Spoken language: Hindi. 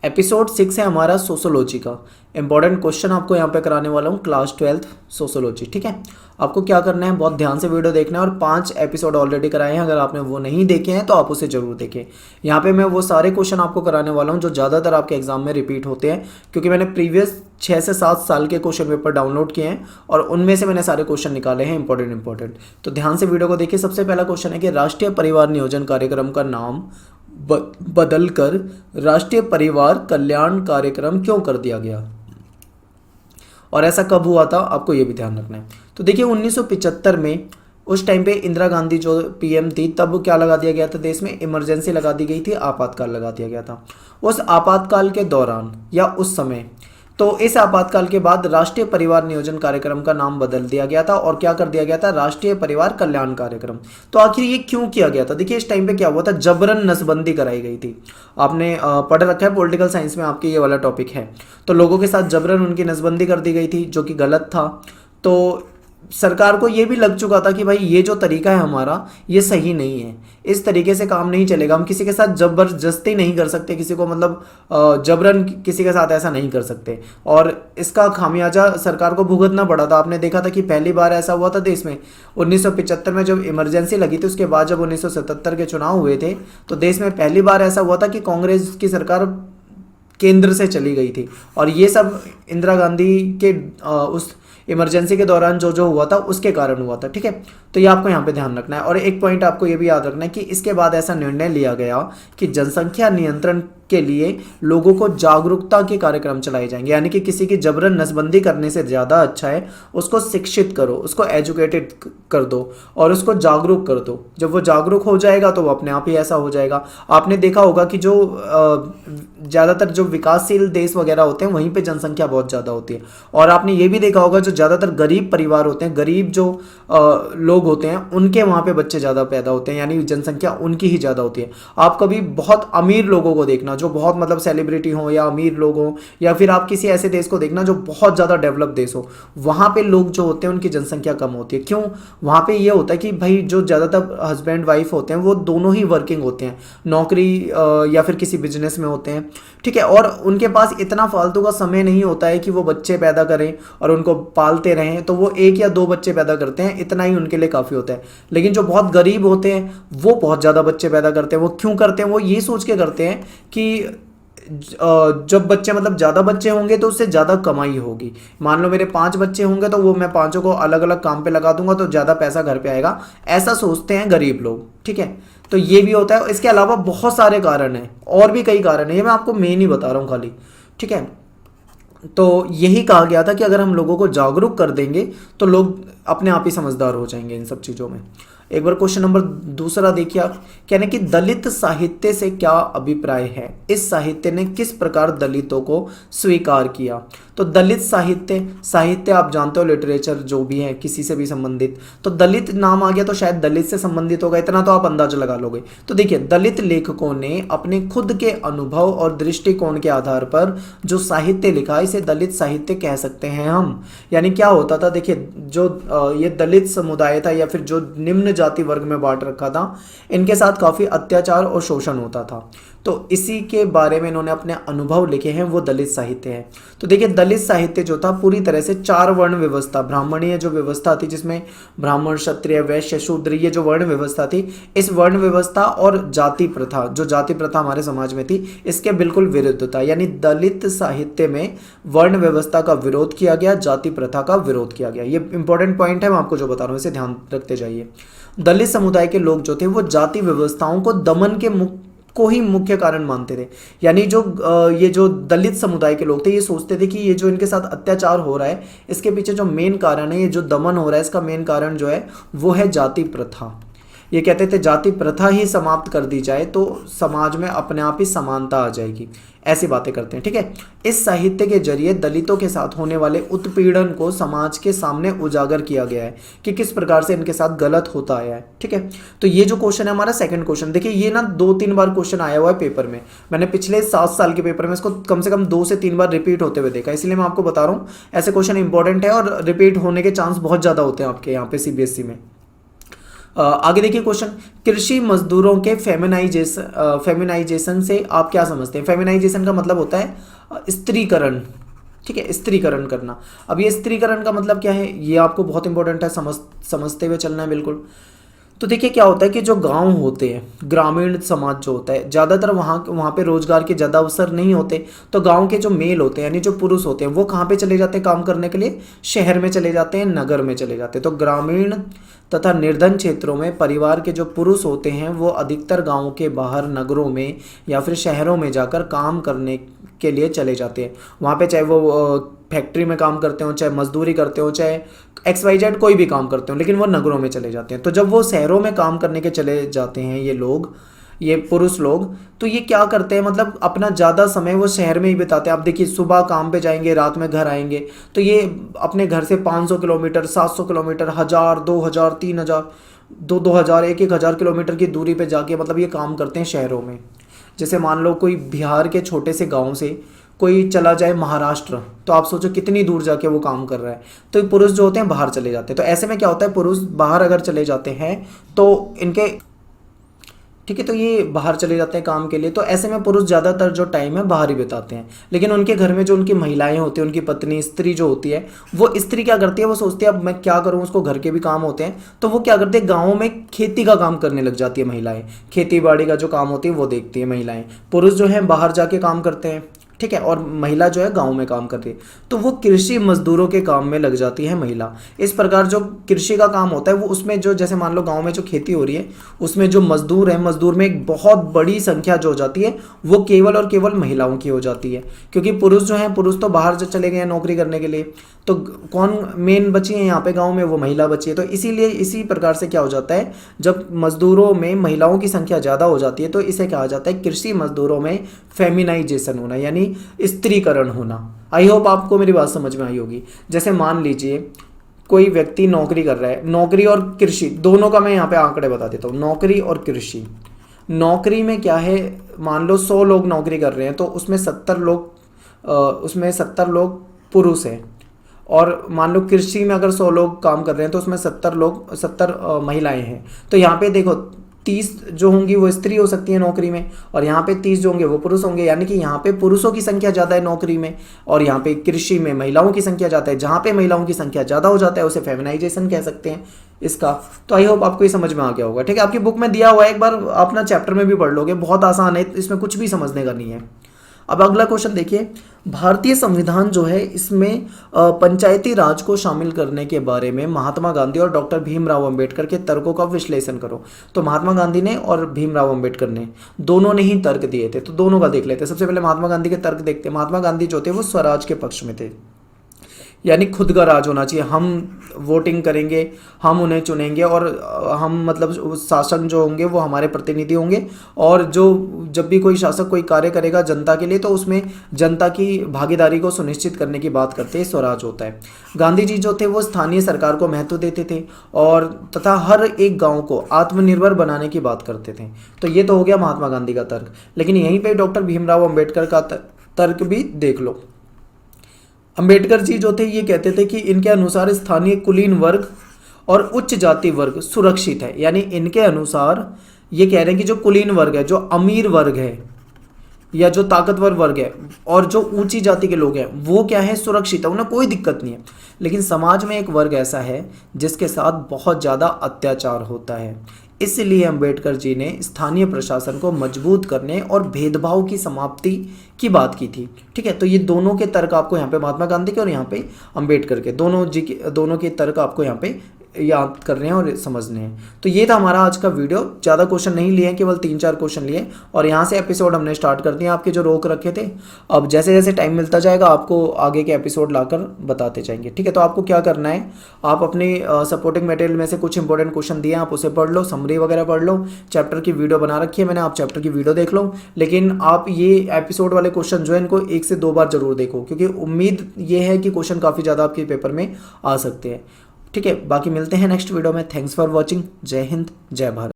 एपिसोड 6 है हमारा सोशोलॉजी का। इंपॉर्टेंट क्वेश्चन आपको यहाँ पे कराने वाला हूँ, क्लास 12th सोशोलॉजी। ठीक है, आपको क्या करना है, बहुत ध्यान से वीडियो देखना है और 5 एपिसोड ऑलरेडी कराए हैं, अगर आपने वो नहीं देखे हैं तो आप उसे जरूर देखें। यहाँ पे मैं वो सारे क्वेश्चन आपको कराने वाला हूँ जो ज़्यादातर आपके एग्जाम में रिपीट होते हैं, क्योंकि मैंने प्रीवियस 6 से 7 साल के क्वेश्चन पेपर डाउनलोड किए हैं और उनमें से मैंने सारे क्वेश्चन निकाले हैं इंपॉर्टेंट। तो ध्यान से वीडियो को देखिए। सबसे पहला क्वेश्चन है कि राष्ट्रीय परिवार नियोजन कार्यक्रम का नाम बदलकर राष्ट्रीय परिवार कल्याण कार्यक्रम क्यों कर दिया गया और ऐसा कब हुआ था, आपको ये भी ध्यान रखना है। तो देखिए 1975 में उस टाइम पे इंदिरा गांधी जो पीएम थी, तब क्या लगा दिया गया था, देश में इमरजेंसी लगा दी गई थी, आपातकाल लगा दिया गया था। उस आपातकाल के दौरान या उस समय, तो इस आपातकाल के बाद राष्ट्रीय परिवार नियोजन कार्यक्रम का नाम बदल दिया गया था और क्या कर दिया गया था, राष्ट्रीय परिवार कल्याण कार्यक्रम। तो आखिर ये क्यों किया गया था? देखिए इस टाइम पे क्या हुआ था, जबरन नसबंदी कराई गई थी। आपने पढ़ रखा है पॉलिटिकल साइंस में, आपके ये वाला टॉपिक है। तो लोगों के साथ जबरन उनकी नसबंदी कर दी गई थी, जो कि गलत था। तो सरकार को ये भी लग चुका था कि भाई ये जो तरीका है हमारा, ये सही नहीं है, इस तरीके से काम नहीं चलेगा। हम किसी के साथ जबरदस्ती नहीं कर सकते, किसी को मतलब जबरन किसी के साथ ऐसा नहीं कर सकते, और इसका खामियाजा सरकार को भुगतना पड़ा था। आपने देखा था कि पहली बार ऐसा हुआ था देश में 1975 में जब इमरजेंसी लगी थी। उसके बाद जब 1977 के चुनाव हुए थे, तो देश में पहली बार ऐसा हुआ था कि कांग्रेस की सरकार केंद्र से चली गई थी, और ये सब इंदिरा गांधी के उस इमरजेंसी के दौरान जो जो हुआ था उसके कारण हुआ था। ठीक है, तो ये आपको यहाँ पे ध्यान रखना है। और एक पॉइंट आपको ये भी याद रखना है कि इसके बाद ऐसा निर्णय लिया गया कि जनसंख्या नियंत्रण के लिए लोगों को जागरूकता के कार्यक्रम चलाए जाएंगे, यानी कि किसी की जबरन नसबंदी करने से ज़्यादा अच्छा है उसको शिक्षित करो, उसको एजुकेटेड कर दो और उसको जागरूक कर दो। जब वो जागरूक हो जाएगा तो वो अपने आप ही ऐसा हो जाएगा। आपने देखा होगा कि जो ज़्यादातर जो विकासशील देश वगैरह होते हैं वहीं पे जनसंख्या बहुत ज़्यादा होती है, और आपने ये भी देखा होगा जो ज़्यादातर गरीब परिवार होते हैं, गरीब जो लोग होते हैं, उनके वहाँ पे बच्चे ज़्यादा पैदा होते हैं, यानी जनसंख्या उनकी ही ज़्यादा होती है। आप कभी बहुत अमीर लोगों को देखना जो बहुत मतलब सेलिब्रिटी हो या अमीर लोग हो, या फिर आप किसी ऐसे देश को देखना जो बहुत ज़्यादा डेवलप देश हो, वहाँ पे लोग जो होते हैं उनकी जनसंख्या कम होती है। क्यों? वहाँ पे ये होता है कि भाई जो ज़्यादातर हस्बैंड वाइफ होते हैं वो दोनों ही वर्किंग होते हैं, नौकरी या फिर किसी बिजनेस में होते हैं। ठीक है, और उनके पास इतना फालतू का समय नहीं होता है कि वो बच्चे पैदा करें और उनको पालते रहें, तो वो 1 या 2 बच्चे पैदा करते हैं, इतना ही उनके लिए काफ़ी होता है। लेकिन जो बहुत गरीब होते हैं वो बहुत ज़्यादा बच्चे पैदा करते हैं। वो क्यों करते हैं? वो ये सोच के करते हैं कि जब बच्चे मतलब ज़्यादा बच्चे होंगे तो उससे ज़्यादा कमाई होगी। मान लो मेरे 5 बच्चे होंगे तो वो मैं पाँचों को अलग अलग काम पे लगा दूंगा तो ज़्यादा पैसा घर पे आएगा, ऐसा सोचते हैं गरीब लोग। ठीक है, तो ये भी होता है। इसके अलावा बहुत सारे कारण हैं, और भी कई कारण हैं, ये मैं आपको मेन ही बता रहा हूँ खाली। ठीक है, तो यही कहा गया था कि अगर हम लोगों को जागरूक कर देंगे तो लोग अपने आप ही समझदार हो जाएंगे इन सब चीज़ों में। एक बार क्वेश्चन नंबर दूसरा देखिए आप, कहने कि दलित साहित्य से क्या अभिप्राय है, इस साहित्य ने किस प्रकार दलितों को स्वीकार किया। तो दलित साहित्य आप जानते हो, लिटरेचर जो भी है किसी से भी संबंधित, तो दलित नाम आ गया तो शायद दलित से संबंधित होगा, इतना तो आप अंदाजा लगा लोगे। तो देखिए दलित लेखकों ने अपने खुद के अनुभव और दृष्टिकोण के आधार पर जो साहित्य लिखा, इसे दलित साहित्य कह सकते हैं हम। यानी क्या होता था, देखिए जो ये दलित समुदाय था या फिर जो निम्न जाति वर्ग में बांट रखा था, इनके साथ काफी अत्याचार और शोषण होता था, तो इसी के बारे में इन्होंने अपने अनुभव लिखे हैं, वो दलित साहित्य है। तो देखिए दलित साहित्य जो था पूरी तरह से 4 वर्ण व्यवस्था, ब्राह्मणीय जो व्यवस्था थी जिसमें ब्राह्मण क्षत्रिय वैश्य शूद्र ये जो वर्ण व्यवस्था थी, इस वर्ण व्यवस्था और जाति प्रथा, जो जाति प्रथा हमारे समाज में थी, इसके बिल्कुल विरुद्ध था। यानी दलित साहित्य में वर्ण व्यवस्था का विरोध किया गया, जाति प्रथा का विरोध किया गया। ये इंपॉर्टेंट पॉइंट है, मैं आपको जो बता रहा हूँ इसे ध्यान रखते जाइए। दलित समुदाय के लोग जो थे वो जाति व्यवस्थाओं को दमन के को ही मुख्य कारण मानते थे। यानी जो ये जो दलित समुदाय के लोग थे ये सोचते थे कि ये जो इनके साथ अत्याचार हो रहा है, इसके पीछे जो मेन कारण है, ये जो दमन हो रहा है, इसका मेन कारण जो है वो है जाति प्रथा। ये कहते थे जाति प्रथा ही समाप्त कर दी जाए तो समाज में अपने आप ही समानता आ जाएगी, ऐसी बातें करते हैं। ठीक है, इस साहित्य के जरिए दलितों के साथ होने वाले उत्पीड़न को समाज के सामने उजागर किया गया है कि किस प्रकार से इनके साथ गलत होता आया है। ठीक है, तो ये जो क्वेश्चन है हमारा सेकंड क्वेश्चन, देखिए ये ना 2-3 बार क्वेश्चन आया हुआ है पेपर में। मैंने पिछले 7 साल के पेपर में इसको कम से कम 2 से 3 बार रिपीट होते हुए देखा, इसलिए मैं आपको बता रहा हूँ ऐसे क्वेश्चन इंपॉर्टेंट है और रिपीट होने के चांस बहुत ज़्यादा होते हैं आपके यहाँ पे सीबीएसई में। आगे देखिए क्वेश्चन, कृषि मजदूरों के फेमिनाइजेशन से आप क्या समझते हैं? फेमिनाइजेशन का मतलब होता है स्त्रीकरण, ठीक है, स्त्रीकरण करना। अब ये स्त्रीकरण का मतलब क्या है, ये आपको बहुत इंपॉर्टेंट है, समझते हुए चलना है बिल्कुल। तो देखिए क्या होता है कि जो गांव होते हैं, ग्रामीण समाज जो होता है, ज़्यादातर वहाँ पे रोजगार के ज़्यादा अवसर नहीं होते। तो गांव के जो मेल होते हैं यानी जो पुरुष होते हैं वो कहाँ पे चले जाते हैं काम करने के लिए? शहर में चले जाते हैं, नगर में चले जाते हैं। तो ग्रामीण तथा निर्धन क्षेत्रों में परिवार के जो पुरुष होते हैं वो अधिकतर गाँव के बाहर नगरों में या फिर शहरों में जाकर काम करने के लिए चले जाते हैं। वहाँ पे चाहे वो फैक्ट्री में काम करते हो, चाहे मजदूरी करते हो, चाहे XYZ कोई भी काम करते हो, लेकिन वो नगरों में चले जाते हैं। तो जब वो शहरों में काम करने के चले जाते हैं ये लोग, ये पुरुष लोग, तो ये क्या करते हैं, मतलब अपना ज़्यादा समय वो शहर में ही बिताते हैं। आप देखिए सुबह काम पे जाएंगे, रात में घर आएंगे, तो ये अपने घर से 500 किलोमीटर, 700 किलोमीटर, 1000, 2000, 3000, 2000, 1000 किलोमीटर की दूरी पे जाके मतलब ये काम करते हैं शहरों में। जैसे मान लो कोई बिहार के छोटे से गांव से कोई चला जाए महाराष्ट्र, तो आप सोचो कितनी दूर जाके वो काम कर रहा है। तो पुरुष जो होते हैं बाहर चले जाते हैं। तो ऐसे में क्या होता है, पुरुष बाहर अगर चले जाते हैं तो इनके, ठीक है, तो ये बाहर चले जाते हैं काम के लिए। तो ऐसे में पुरुष ज़्यादातर जो टाइम है बाहर ही बिताते हैं। लेकिन उनके घर में जो उनकी महिलाएं होती हैं, उनकी पत्नी, स्त्री जो होती है, वो स्त्री क्या करती है, वो सोचती है अब मैं क्या करूँ, उसको घर के भी काम होते हैं। तो वो क्या करते हैं, गाँव में खेती का काम करने लग जाती है महिलाएं। खेती बाड़ी का जो काम होती है वो देखती है महिलाएं। पुरुष जो है बाहर जाके काम करते हैं, ठीक है, और महिला जो है गांव में काम करती है। तो वो कृषि मजदूरों के काम में लग जाती है महिला। इस प्रकार जो कृषि का काम होता है वो उसमें जो, जैसे मान लो गांव में जो खेती हो रही है उसमें जो मजदूर है, मजदूर में एक बहुत बड़ी संख्या जो हो जाती है वो केवल और केवल महिलाओं की हो जाती है। क्योंकि पुरुष जो है, पुरुष तो बाहर जो चले गए हैं नौकरी करने के लिए, तो कौन मेन बची है यहाँ पे गाँव में, वो महिला बची है। तो इसीलिए इसी प्रकार से क्या हो जाता है, जब मजदूरों में महिलाओं की संख्या ज़्यादा हो जाती है तो इसे कहा जाता है कृषि मजदूरों में फेमिनाइजेशन होना, यानी स्त्रीकरण होना। आई होप आपको मेरी बात समझ में आई होगी। जैसे मान लीजिए कोई व्यक्ति नौकरी कर रहा है, नौकरी और कृषि दोनों का मैं यहाँ पे आंकड़े बता देता हूँ। नौकरी और कृषि, नौकरी में क्या है, मान लो 100 लोग नौकरी कर रहे हैं तो उसमें 70 लोग पुरुष हैं। और मान लो कृषि में अगर 100 लोग काम कर रहे हैं तो उसमें 70 महिलाएं हैं। तो यहाँ पे देखो 30 जो होंगी वो स्त्री हो सकती है नौकरी में, और यहाँ पे 30 जो होंगे वो पुरुष होंगे। यानी कि यहाँ पे पुरुषों की संख्या ज़्यादा है नौकरी में, और यहाँ पे कृषि में महिलाओं की संख्या ज़्यादा है। जहाँ पे महिलाओं की संख्या ज़्यादा हो जाता है उसे फेमिनाइजेशन कह सकते हैं इसका। तो आई होप आपको ये समझ में आ गया होगा। ठीक है, आपकी बुक में दिया हुआ है, एक बार अपना चैप्टर में भी पढ़ लोगे, बहुत आसान है, इसमें कुछ भी समझने का नहीं है। अब अगला क्वेश्चन देखिए, भारतीय संविधान जो है इसमें पंचायती राज को शामिल करने के बारे में महात्मा गांधी और डॉक्टर भीमराव अंबेडकर के तर्कों का विश्लेषण करो। तो महात्मा गांधी ने और भीमराव अंबेडकर ने, दोनों ने ही तर्क दिए थे, तो दोनों का देख लेते हैं। सबसे पहले महात्मा गांधी के तर्क देखते हैं। महात्मा गांधी जो थे वो स्वराज के पक्ष में थे, यानी खुद का राज होना चाहिए। हम वोटिंग करेंगे, हम उन्हें चुनेंगे, और हम मतलब शासक जो होंगे वो हमारे प्रतिनिधि होंगे, और जो जब भी कोई शासक कोई कार्य करेगा जनता के लिए तो उसमें जनता की भागीदारी को सुनिश्चित करने की बात करते हैं, स्वराज होता है। गांधी जी जो थे वो स्थानीय सरकार को महत्व देते थे और तथा हर एक गाँव को आत्मनिर्भर बनाने की बात करते थे। तो ये तो हो गया महात्मा गांधी का तर्क। लेकिन यहीं पर डॉक्टर भीमराव अम्बेडकर का तर्क भी देख लो। अंबेडकर जी जो थे ये कहते थे कि इनके अनुसार स्थानीय कुलीन वर्ग और उच्च जाति वर्ग सुरक्षित है। यानी इनके अनुसार ये कह रहे हैं कि जो कुलीन वर्ग है, जो अमीर वर्ग है या जो ताकतवर वर्ग है और जो ऊंची जाति के लोग हैं वो क्या है, सुरक्षित है, उन्हें कोई दिक्कत नहीं है। लेकिन समाज में एक वर्ग ऐसा है जिसके साथ बहुत ज़्यादा अत्याचार होता है। इसलिए अंबेडकर जी ने स्थानीय प्रशासन को मजबूत करने और भेदभाव की समाप्ति की बात की थी। ठीक है, तो ये दोनों के तर्क आपको यहाँ पे महात्मा गांधी के और यहाँ पे अंबेडकर के दोनों के तर्क आपको यहाँ पे याद करने हैं और समझने हैं। तो ये था हमारा आज का वीडियो। ज़्यादा क्वेश्चन नहीं लिए हैं, केवल 3-4 क्वेश्चन लिए, और यहाँ से एपिसोड हमने स्टार्ट कर दिए आपके जो रोक रखे थे। अब जैसे जैसे टाइम मिलता जाएगा आपको आगे के एपिसोड लाकर बताते जाएंगे। ठीक है, तो आपको क्या करना है, आप अपने सपोर्टिंग मटेरियल में से कुछ इंपॉर्टेंट क्वेश्चन दिए आप उसे पढ़ लो, समरी वगैरह पढ़ लो, चैप्टर की वीडियो बना रखी है मैंने, आप चैप्टर की वीडियो देख लो। लेकिन आप ये एपिसोड वाले क्वेश्चन जो है इनको 1 से 2 बार जरूर देखो, क्योंकि उम्मीद ये है कि क्वेश्चन काफ़ी ज़्यादा आपके पेपर में आ सकते हैं। ठीक है, बाकी मिलते हैं नेक्स्ट वीडियो में। Thanks for watching. जय हिंद, जय भारत।